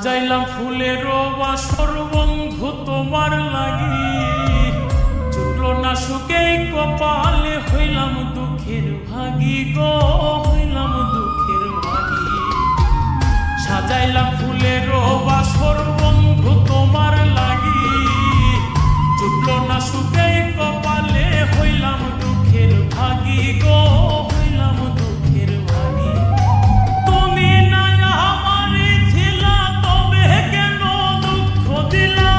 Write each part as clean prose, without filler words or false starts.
সাজাইলাম ফুলের বাসর বন্ধু তোমার লাগি, জুটলো না সুখে কপালে, হইলাম দুঃখের ভাগী গো, হইলাম দুঃখের ভাগী। সাজাইলাম ফুলের বাসর বন্ধু তোমার লাগি, জুটলো না সুখে কপালে, হইলাম দুঃখের ভাগী গো, হইলাম দুঃখের ভাগী। তুমি না আমারে ছিলা, তবে কেন দুঃখ দিলা?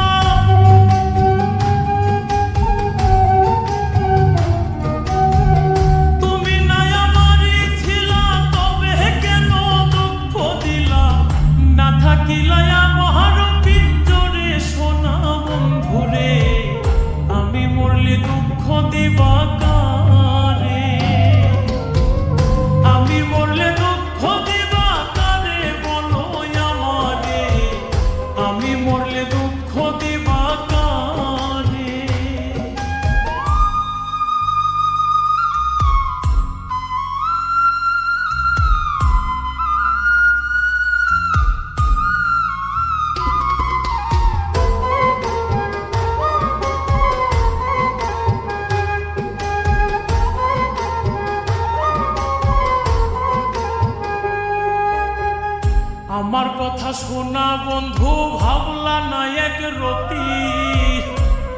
তুমি না আমারে ছিলা, তবে কেন দুঃখ দিলা? না থাকিলা আমার পিঞ্জরে সোনা বন্ধুরে, আমি মরলে দুঃখ দিবা কারে? আমি মরলে দুঃখ দিবা কারে বলো আমারে, আমি মরলে দুঃখ দিবা কারে? আমার কথা শোনা বন্ধু, ভাবলা না এক রতি,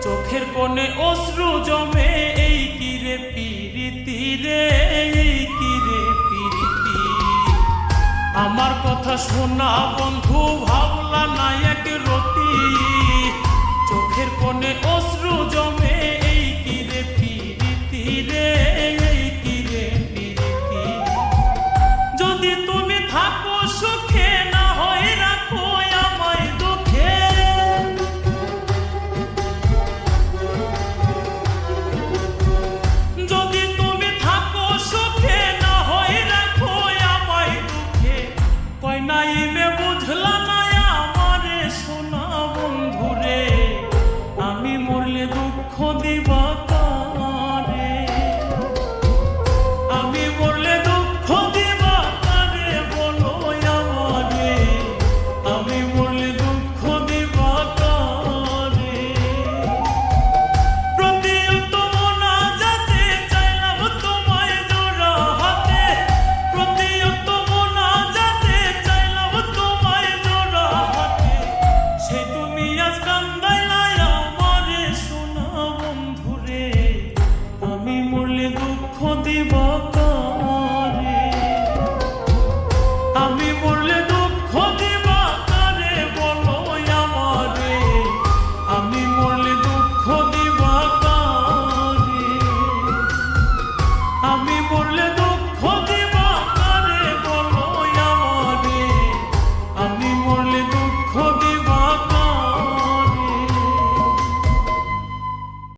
চোখের কোণে অশ্রু জমে, এই কি রে পিরিতি রে, এই কি রে পিরিতি। আমার কথা শোনা বন্ধু, ভাবলা না এক রতি, চোখের কোণে অশ্রু জমে, এই কি রে পিরিতি রে, এই কি রে পিরিতি। যদি তুমি থাকো সুখে